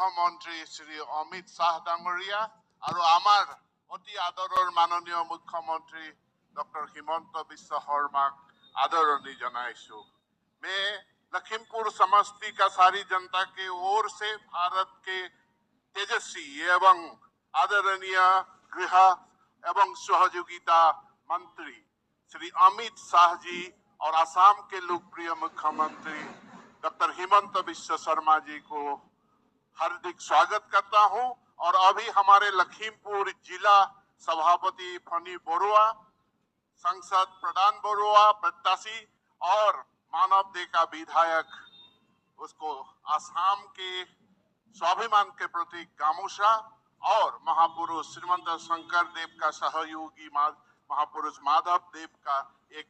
গৃহমন্ত্ৰী শ্ৰী অমিত শাহ ডাঙৰীয়া আৰু আমাৰ অতি আদৰৰ মাননীয় মুখ্যমন্ত্ৰী ডক্টৰ হিমন্ত বিশ্ব শৰ্মাক आदरणीय जनाइछु। मैं लखीमपुर समष्टि का सारी जनता के ओर से भारत के तेजस्वी एवं आदरणीय गृह एवं सहयोगिता मंत्री श्री अमित शाह जी और असम के लोकप्रिय मुख्यमंत्री डॉक्टर हिमंत बिश्व शर्मा जी को हार्दिक स्वागत करता हूं। और अभी हमारे लखीमपुर जिला सभापति फनी बरुआ, सांसद प्रधान बरुआ प्रत्याशी और मानव दे का विधायक, उसको आसाम के स्वाभिमान के प्रतीक गामोसा और महापुरुष श्रीमंत शंकर देव का सहयोगी महापुरुष माधव देव का एक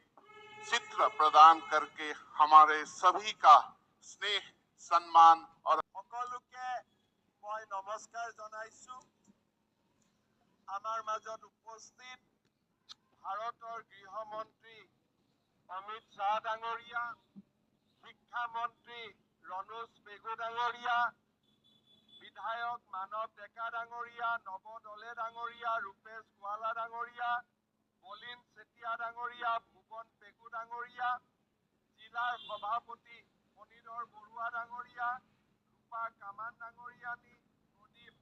चित्र प्रदान करके हमारे सभी का स्नेह सम्मान और मैं नमस्कार जनाइछु। आमार माजत उपस्थित भारतर गृहमंत्री अमित शाह डांगरिया, शिक्षा मंत्री रनोज पेगु डांगरिया, विधायक मानव डेका डांगरिया, नव दले डांगरिया, रूपेश गोवाला डांगरिया, बलिन सेतिया डांगरिया, भुवन पेगु डांगरिया, जिलार सभापति फणीधर बरुआ डांगरिया, रूपा कामान डांगरियानी, प्रदीप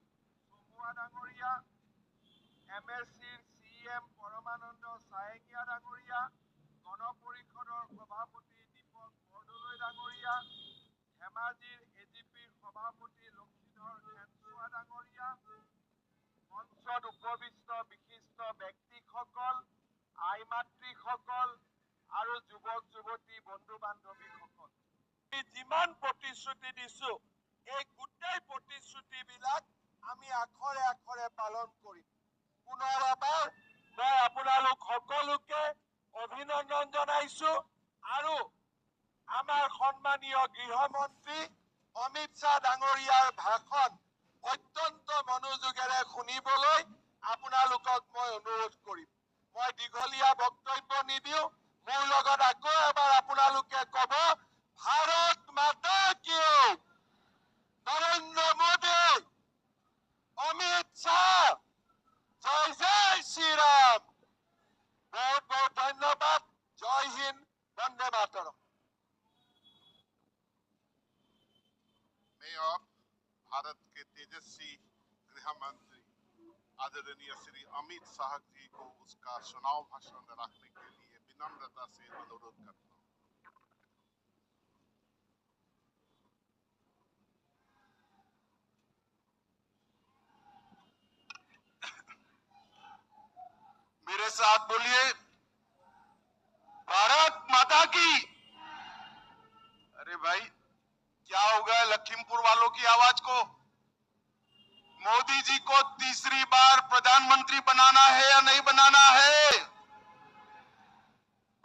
चमुआ डांगरिया, MSCৰ CM परमानंद सायंगिया डांगरिया, गण परिषदर सभापति दीपक बरदলৈ डांगरिया, धेमाजीर AGPৰ सभापति लक्ष्मीधर खेनसुआ डांगरिया, मंचत उपविष्ट विशिष्ट व्यक्तिসকল, आइ मातृসকল আৰু যুৱক যুৱতী বন্ধু বান্ধৱীসকল, যিমান প্ৰতিশ্ৰুতি দিছো এই গোটেই প্ৰতিশ্ৰুতিবিলাক আমি আখৰে আখৰে পালন কৰিম। পুনৰ এবাৰ मैं আপোনালোক সকলোকে অভিনন্দন জনাইছো আৰু আমাৰ সন্মানীয় গৃহমন্ত্ৰী অমিত শাহ ডাঙৰীয়াৰ ভাষণ অত্যন্ত মনোযোগেৰে শুনিবলৈ আপোনালোকক মই অনুৰোধ কৰিম। মই দীঘলীয়া বক্তব্য নিদিও, মোৰ লগত আকৌ এবাৰ আপোনালোকে ক'ব ভাৰত মাতা কি, নৰেন্দ্ৰ মোদী, অমিত শাহ, जय जय श्री राम। बहुत बहुत धन्यवाद। जय हिंद, वंदे मातरम। मैं अब भारत के तेजस्वी गृह मंत्री आदरणीय श्री अमित शाह जी को उसका चुनाव भाषण रखने के लिए विनम्रता से अनुरोध करता हूँ। मेरे साथ बोलिए, भारत माता की। अरे भाई क्या हो गया लखीमपुर वालों की आवाज को? मोदी जी को तीसरी बार प्रधानमंत्री बनाना है या नहीं बनाना है?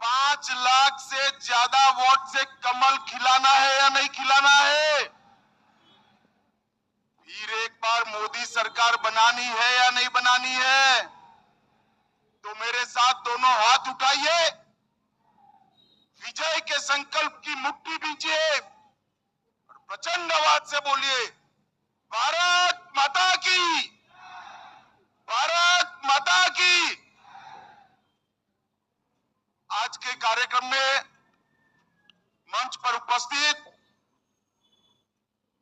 5 लाख से ज्यादा वोट से कमल खिलाना है या नहीं खिलाना है? फिर एक बार मोदी सरकार बनानी है या नहीं बनानी है? तो मेरे साथ दोनों हाथ उठाइए, विजय के संकल्प की मुट्ठी बीजिए और प्रचंड आवाज से बोलिए, भारत माता की, भारत माता की। आज के कार्यक्रम में मंच पर उपस्थित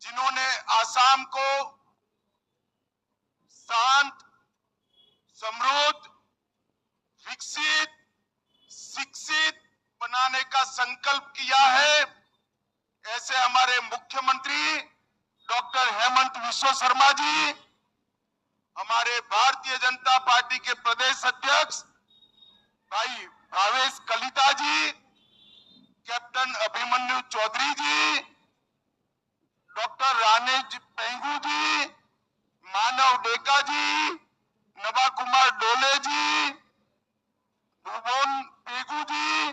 जिन्होंने आसाम को शांत, समृद्ध, विकसित, शिक्षित बनाने का संकल्प किया है, ऐसे हमारे मुख्यमंत्री डॉक्टर हेमंत बिश्व शर्मा जी, हमारे भारतीय जनता पार्टी के प्रदेश अध्यक्ष भाई भावेश कलिता जी, कैप्टन अभिमन्यु चौधरी जी, डॉक्टर रानेश पेंगू जी, मानव डेका जी, नवा कुमार डोले जी, भुवन पेगू जी,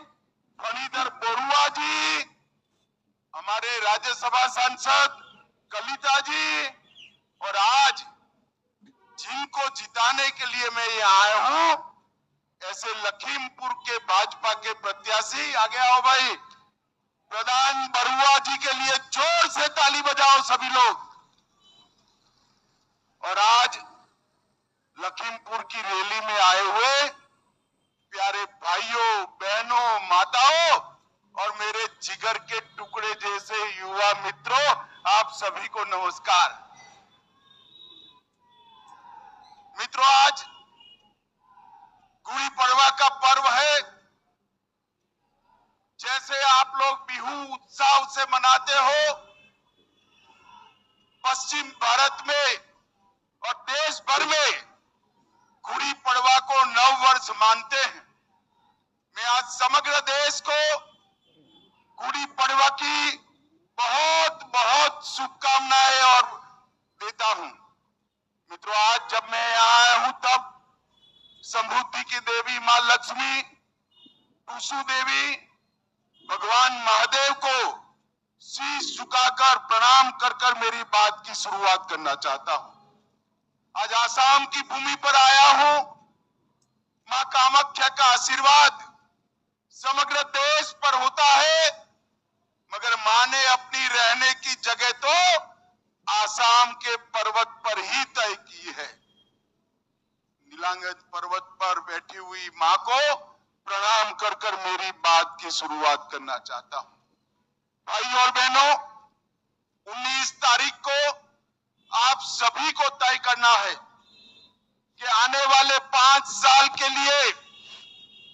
फणीधर बरुआ जी, हमारे राज्यसभा सांसद कलिता जी, और आज जिनको जिताने के लिए मैं यहाँ आया हूं, ऐसे लखीमपुर के भाजपा के प्रत्याशी, आगे आओ भाई, प्रधान बरुआ जी के लिए जोर से ताली बजाओ सभी लोग। और आज लखीमपुर की रैली में आए हुए प्यारे भाइयों, बहनों, माताओं और मेरे जिगर के टुकड़े जैसे युवा मित्रों, आप सभी को नमस्कार। मित्रों, आज गुड़ी पड़वा का पर्व है। जैसे आप लोग बिहू उत्साह से मनाते हो, पश्चिम भारत में और देश भर में गुड़ी पड़वा को नव वर्ष मानते हैं। मैं आज समग्र देश को गुड़ी पड़वा की बहुत बहुत शुभकामनाएं और देता हूं। मित्रों, आज जब मैं यहाँ आया हूं तब समृद्धि की देवी मां लक्ष्मी, टूसू देवी, भगवान महादेव को शीश झुकाकर प्रणाम कर कर मेरी बात की शुरुआत करना चाहता हूं। आज आसाम की भूमि पर आया हूं। मां कामाख्या का आशीर्वाद समग्र देश पर होता है, मगर मां ने अपनी रहने की जगह तो आसाम के पर्वत पर ही तय की है। नीलांगन पर्वत पर बैठी हुई मां को प्रणाम कर कर मेरी बात की शुरुआत करना चाहता हूं। भाई और बहनों, 19 तारीख को आप सभी को तय करना है कि आने वाले 5 साल के लिए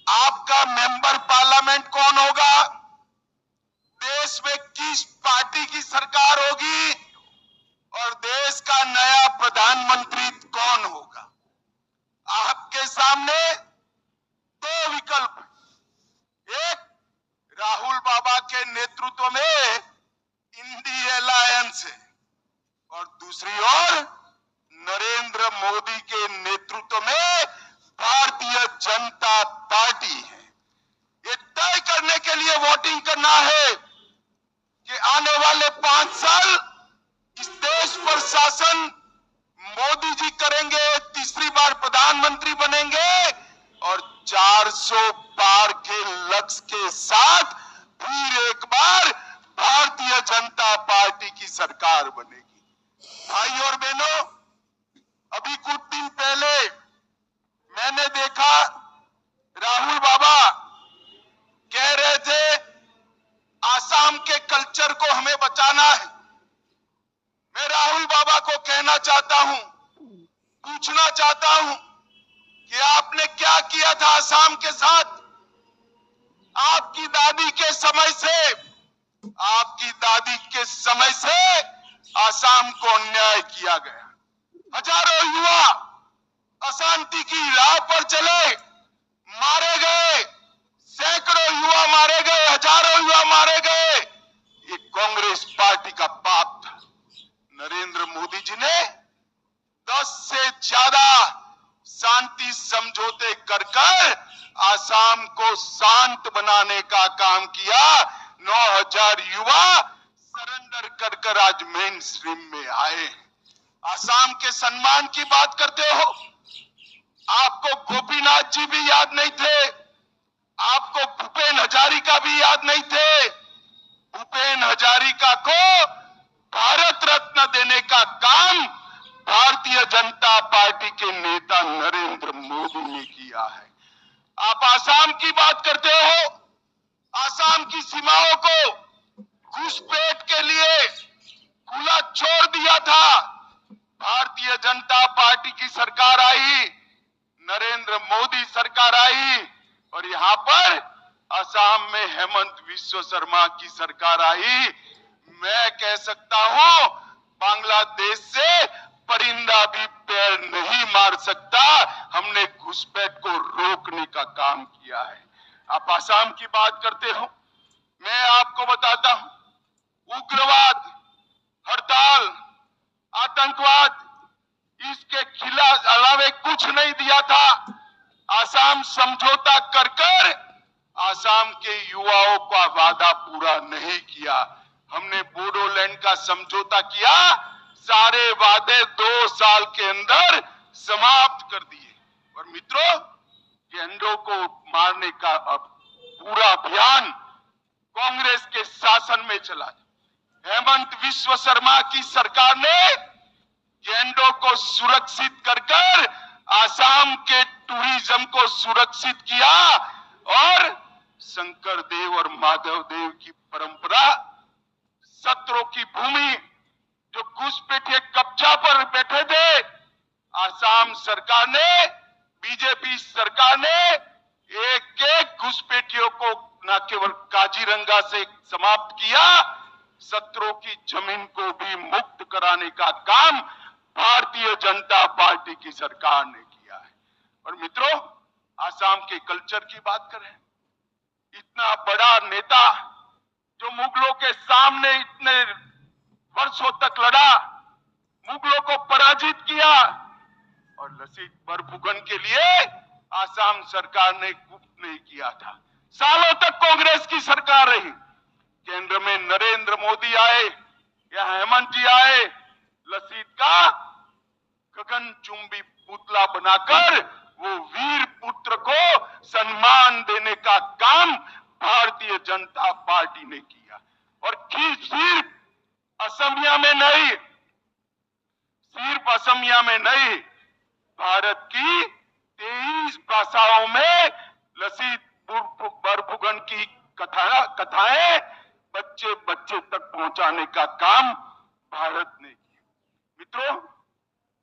आपका मेंबर पार्लियामेंट कौन होगा, देश में किस पार्टी की सरकार होगी और देश का नया प्रधानमंत्री कौन होगा। आपके सामने 2 विकल्प, एक राहुल बाबा के नेतृत्व में इंडिया अलायंस है और दूसरी ओर नरेंद्र मोदी के नेतृत्व में भारतीय जनता पार्टी है। ये तय करने के लिए वोटिंग करना है कि आने वाले 5 साल इस देश पर शासन मोदी जी करेंगे, तीसरी बार प्रधानमंत्री बनेंगे और 400 पार के लक्ष्य के साथ फिर एक बार भारतीय जनता पार्टी की सरकार बनेगी। भाई और बहनों, अभी कुछ दिन पहले मैंने देखा राहुल बाबा कह रहे थे आसाम के कल्चर को हमें बचाना है। मैं राहुल बाबा को कहना चाहता हूं, पूछना चाहता हूं कि आपने क्या किया था आसाम के साथ। आपकी दादी के समय से आसाम को अन्याय किया गया। हजारों युवा अशांति की राह पर चले, मारे गए, सैकड़ों युवा मारे गए, हजारों युवा मारे गए। ये कांग्रेस पार्टी का पाप था। नरेंद्र मोदी जी ने 10 से ज्यादा शांति समझौते कर आसाम को शांत बनाने का काम किया। 9000 युवा सरेंडर कर आज मेन स्ट्रीम में आए। आसाम के सम्मान की बात करते हो, आपको गोपीनाथ जी भी याद नहीं थे, आपको भूपेन हजारिका भी याद नहीं थे। भूपेन हजारिका को भारत रत्न देने का काम भारतीय जनता पार्टी के नेता नरेंद्र मोदी ने किया है। आप आसाम की बात करते हो, आसाम की सीमाओं को घुसपैठ के लिए खुला छोड़ दिया था। भारतीय जनता पार्टी की सरकार आई, नरेंद्र मोदी सरकार आई और यहां पर असम में हेमंत विश्व शर्मा की सरकार आई। मैं कह सकता हूं बांग्लादेश से परिंदा भी पैर नहीं मार सकता। हमने घुसपैठ को रोकने का काम किया है। आप आसाम की बात करते हो, मैं आपको बताता हूं, उग्रवाद, हड़ताल, आतंकवाद, इसके खिलाफ अलावे कुछ नहीं दिया था। आसाम समझौता कर आसाम के युवाओं का वादा पूरा नहीं किया। हमने बोडोलैंड का समझौता किया, सारे वादे 2 साल के अंदर समाप्त कर दिए। और मित्रों, गेंडों को मारने का पूरा अभियान कांग्रेस के शासन में चला। हेमंत विश्व शर्मा की सरकार ने गैंडों को सुरक्षित कर कर आसाम के टूरिज्म को सुरक्षित किया और शंकर देव और माधव देव की परंपरा, सत्रों की भूमि जो घुसपैठिए कब्जा पर बैठे थे, आसाम सरकार ने, बीजेपी सरकार ने एक एक घुसपैठियों को न केवल काजीरंगा से समाप्त किया, सत्रों की जमीन को भी मुक्त कराने का काम भारतीय जनता पार्टी की सरकार ने किया है। और मित्रों, आसाम के कल्चर की बात करें, इतना बड़ा नेता जो मुगलों के सामने इतने वर्षों तक लड़ा, मुगलों को पराजित किया, और लसीत बरफुकन के लिए आसाम सरकार ने कुछ नहीं किया था। सालों तक कांग्रेस की सरकार रही, केंद्र में नरेंद्र मोदी आए या हेमंत जी आए, लसीत का गगनचुंबी पुतला बनाकर वो वीर पुत्र को सम्मान देने का काम भारतीय जनता पार्टी ने किया। और सिर्फ असमिया में नहीं, सिर्फ असमिया में नहीं, भारत की 23 भाषाओं में लसीत बरफुकन की कथाएं बच्चे बच्चे तक पहुंचाने का काम भारत ने किया। मित्रों,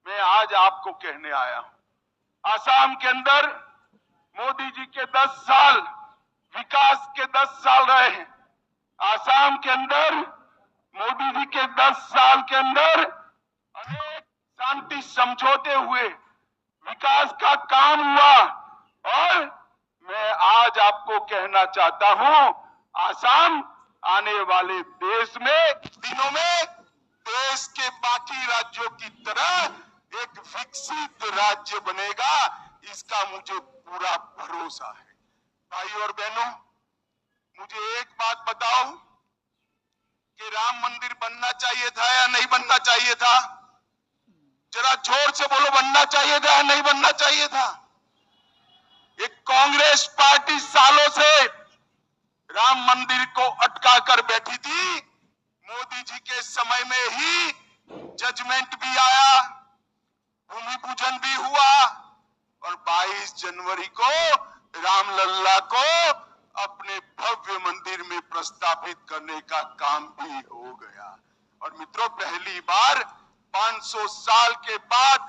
मैं आज आपको कहने आया हूं, आसाम के अंदर मोदी जी के 10 साल, विकास के 10 साल रहे हैं। आसाम के अंदर मोदी जी के 10 साल के अंदर अनेक शांति समझौते हुए, विकास का काम हुआ। और मैं आज आपको कहना चाहता हूं, आसाम आने वाले दिनों में देश के बाकी राज्यों की तरह एक विकसित राज्य बनेगा, इसका मुझे पूरा भरोसा है। भाई और बहनों, मुझे एक बात बताओ कि राम मंदिर बनना चाहिए था या नहीं बनना चाहिए था? जरा जोर से बोलो, बनना चाहिए था या नहीं बनना चाहिए था? एक कांग्रेस पार्टी सालों से राम मंदिर को अटका कर बैठी थी। मोदी जी के समय में ही जजमेंट भी आया, भूमि पूजन भी हुआ और 22 जनवरी को रामलल्ला को अपने भव्य मंदिर में प्रस्तावित करने का काम भी हो गया। और मित्रों, पहली बार 500 साल के बाद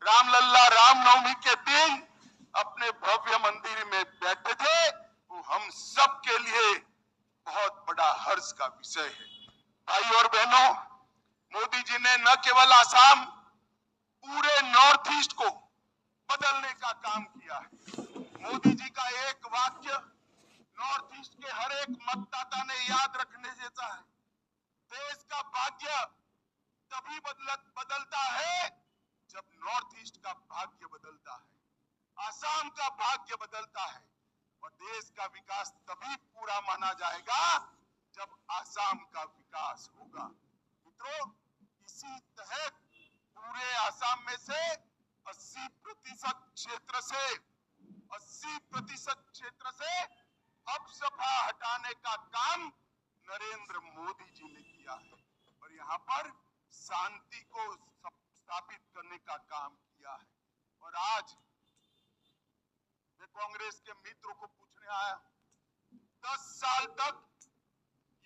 रामलल्ला रामनवमी के दिन अपने भव्य मंदिर में बैठे थे, वो हम सब के लिए बहुत बड़ा हर्ष का विषय है। भाई और बहनों, मोदी जी ने न केवल आसाम, पूरे नॉर्थ ईस्ट को बदलने का काम किया है। मोदी जी का एक वाक्य नॉर्थ ईस्ट के हर एक मतदाता ने याद रखने जैसा है, देश का भाग्य तभी बदलता है जब नॉर्थ ईस्ट का भाग्य बदलता है, आसाम का भाग्य बदलता है, और देश का विकास तभी पूरा माना जाएगा जब आसाम का विकास होगा। मित्रों, इसी तहत पूरे आसाम में से 80% क्षेत्र से अफसफा हटाने का काम नरेंद्र मोदी जी ने किया है और यहाँ पर शांति को स्थापित करने का काम किया है। और आज मैं कांग्रेस के मित्रों को पूछने आया, 10 साल तक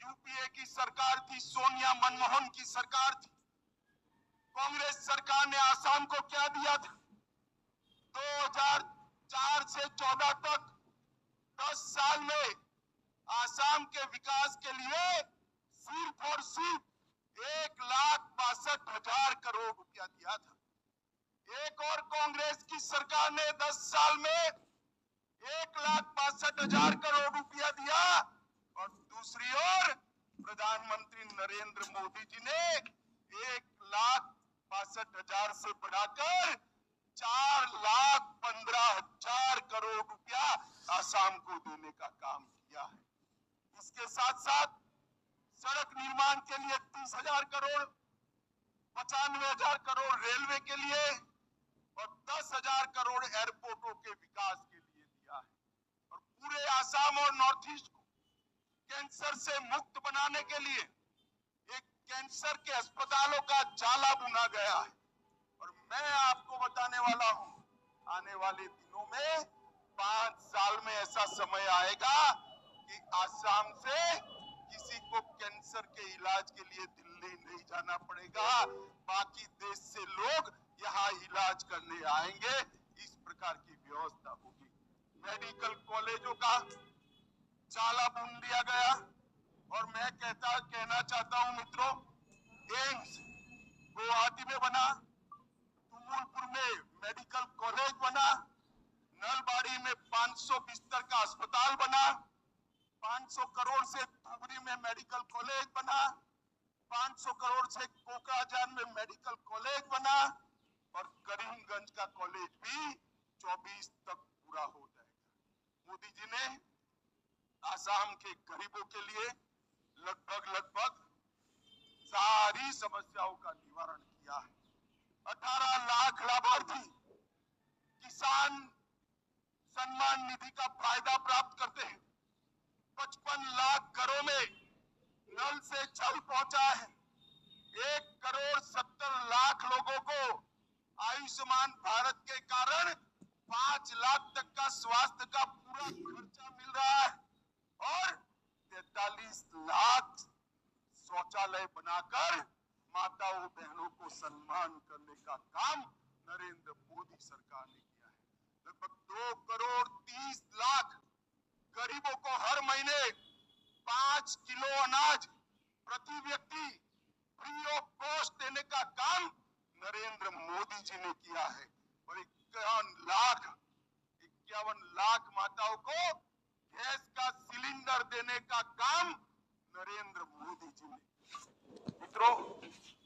यूपीए की सरकार थी, सोनिया मनमोहन की सरकार थी। कांग्रेस सरकार ने आसाम को क्या दिया था? 2004 से 14 तक 10 साल में आसाम के विकास के लिए सिर्फ और सिर्फ 1,62,000 करोड़ रुपया दिया था। एक और कांग्रेस की सरकार ने 10 साल में 1,62,000 करोड़ रुपया दिया और दूसरी ओर प्रधानमंत्री नरेंद्र मोदी जी ने 1,62,000 से बढ़ाकर 4,15,000 करोड़ रुपया आसाम को देने का काम किया है। इसके साथ साथ सड़क निर्माण के लिए 30,000 करोड़, 95,000 करोड़ रेलवे के लिए और 10,000 करोड़ एयरपोर्टों के विकास के लिए दिया है। और पूरे आसाम और नॉर्थ ईस्ट को कैंसर से मुक्त बनाने के लिए एक कैंसर के अस्पतालों का जाला बुना गया है। मैं आपको बताने वाला हूं, आने वाले दिनों में 5 साल में ऐसा समय आएगा कि आसाम से किसी को कैंसर के इलाज के लिए दिल्ली नहीं जाना पड़ेगा, बाकी देश से लोग यहाँ इलाज करने आएंगे। इस प्रकार की व्यवस्था होगी। मेडिकल कॉलेजों का चाला बुन दिया गया और मैं कहना चाहता हूं मित्रों, एम्स गुवाहाटी में बना, तुमुलपुर में मेडिकल कॉलेज बना, नलबाड़ी में 500 बिस्तर का अस्पताल बना, 500 करोड़ से धुबरी में मेडिकल कॉलेज बना, 500 करोड़ से कोकराझार में मेडिकल कॉलेज बना और करीमगंज का कॉलेज भी 24 तक पूरा हो जाएगा। मोदी जी ने आसाम के गरीबों के लिए लगभग सारी समस्याओं का निवारण किया है। 18 लाख लाभार्थी किसान सम्मान निधि का फायदा प्राप्त करते हैं। 55 लाख घरों में नल से जल पहुंचा है। 1 करोड़ 70 लाख लोगों को आयुष्मान भारत के कारण 5 लाख तक का स्वास्थ्य का पूरा खर्चा मिल रहा है और 43 लाख शौचालय बनाकर माताओं बहनों को सम्मान करने का काम नरेंद्र मोदी सरकार ने किया है। लगभग 2 करोड़ 30 लाख गरीबों को हर महीने 5 किलो अनाज प्रति व्यक्ति फ्री ऑफ कॉस्ट देने का काम नरेंद्र मोदी जी ने किया है और 51 लाख माताओं को गैस का सिलेंडर देने का काम नरेंद्र मोदी जी ने। मित्रों,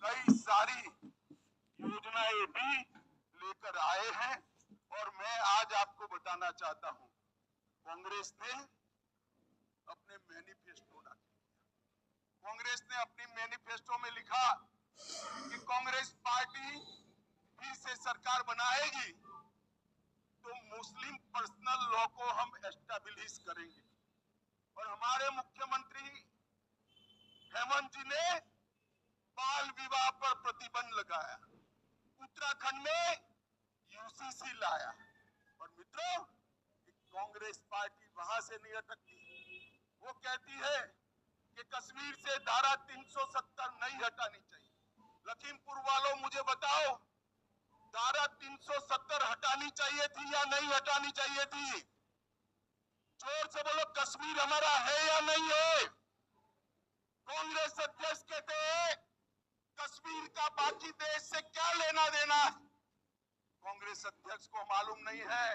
कई सारी योजनाएं भी लेकर आए हैं और मैं आज आपको बताना चाहता हूं, कांग्रेस ने अपने मैनिफेस्टो कांग्रेस ने अपनी मैनिफेस्टो में लिखा कि कांग्रेस पार्टी फिर से सरकार बनाएगी तो मुस्लिम पर्सनल लॉ को हम एस्टैब्लिश करेंगे और हमारे मुख्यमंत्री हेमंत जी ने बाल विवाह पर प्रतिबंध लगाया। उत्तराखंड में यूसीसी लाया और मित्रों, कांग्रेस पार्टी वहां से नहीं अटकती। वो कहती है कि कश्मीर से धारा 370 नहीं हटानी चाहिए। लखीमपुर वालों मुझे बताओ, धारा 370 हटानी चाहिए थी या नहीं हटानी चाहिए थी? जोर से बोलो, कश्मीर हमारा है या नहीं है? कांग्रेस अध्यक्ष कहते हैं कश्मीर का बाकी देश से क्या लेना देना है। कांग्रेस अध्यक्ष को मालूम नहीं है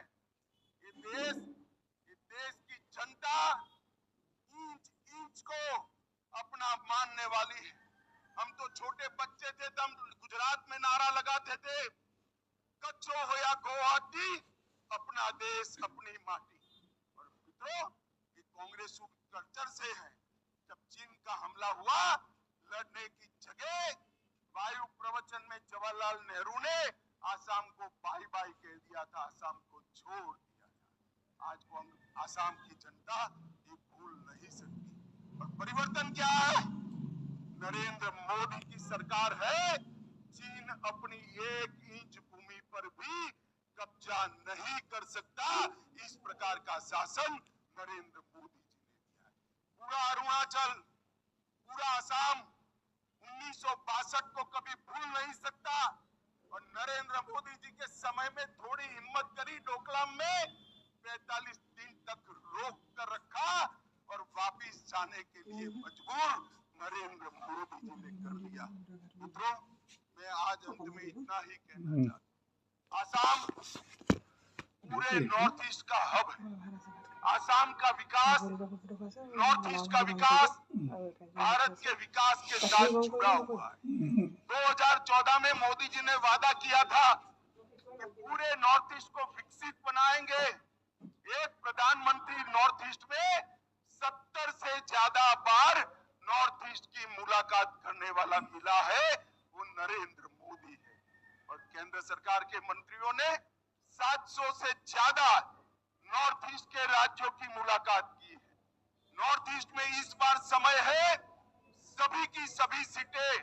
ये देश की जनता इंच इंच को अपना मानने वाली है। हम तो छोटे बच्चे थे तो हम गुजरात में नारा लगाते थे, कच्चो हो या गुवाहाटी, अपना देश अपनी माटी। और मित्रों, ये कांग्रेस कल्चर से है। जब चीन का हमला हुआ, लड़ने की जगह वायु प्रवचन में जवाहरलाल नेहरू ने आसाम को बाय बाय कह दिया था, आसाम को छोड़ दिया था। आज को आसाम की जनता ये भूल नहीं सकती। और परिवर्तन क्या है? नरेंद्र मोदी की सरकार है। चीन अपनी 1 इंच भूमि पर भी कब्जा नहीं कर सकता। इस प्रकार का शासन नरेंद्र मोदी जी ने दिया है। पूरा अरुणाचल, पूरा आसाम 1962 को कभी भूल नहीं सकता और नरेंद्र मोदी जी के समय में थोड़ी हिम्मत करी, डोकलाम में 45 दिन तक रोक कर रखा और वापिस जाने के लिए मजबूर नरेंद्र मोदी जी ने कर दिया। मित्रों, मैं आज अंत में इतना ही कहना चाहता हूं, आसाम पूरे नॉर्थ ईस्ट का हब है। आसाम का विकास, नॉर्थ ईस्ट का विकास भारत के विकास के साथ जुड़ा हुआ है। 2014 में मोदी जी ने वादा किया था कि पूरे नॉर्थ ईस्ट को विकसित बनाएंगे। एक प्रधानमंत्री नॉर्थ ईस्ट में 70 से ज्यादा बार नॉर्थ ईस्ट की मुलाकात करने वाला मिला है, वो नरेंद्र मोदी है। और केंद्र सरकार के मंत्रियों ने 700 से ज्यादा नॉर्थ ईस्ट के राज्यों की मुलाकात की है। नॉर्थ ईस्ट में इस बार समय है सभी की सभी सीटें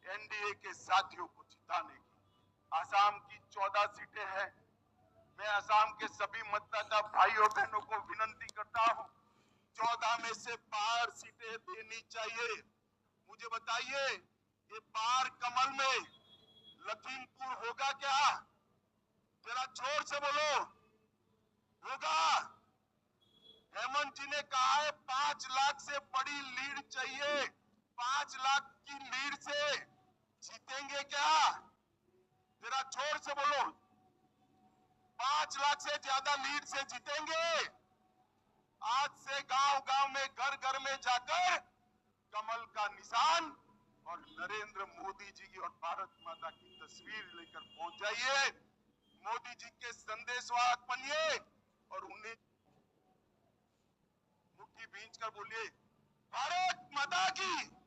एनडीए के साथियों को जिताने की। आसाम की 14 सीटें हैं। मैं असम के सभी मतदाता भाइयों बहनों को विनती करता हूं, 14 में से 12 सीटें देनी चाहिए। मुझे बताइए, ये 12 कमल में लखीमपुर होगा क्या? जरा जोर से बोलो, होगा? हेमंत जी ने कहा है 5 लाख से बड़ी लीड चाहिए। 5 लाख की लीड से जीतेंगे क्या? जरा जोर से बोलो, 5 लाख से ज्यादा लीड से जीतेंगे? आज से गांव गांव में, घर घर में जाकर कमल का निशान और नरेंद्र मोदी जी की और भारत माता की तस्वीर लेकर पहुंच जाइए। मोदी जी के संदेशवाहक बनिए और उन्हें मुट्ठी भींच कर बोलिए, भारत माता की।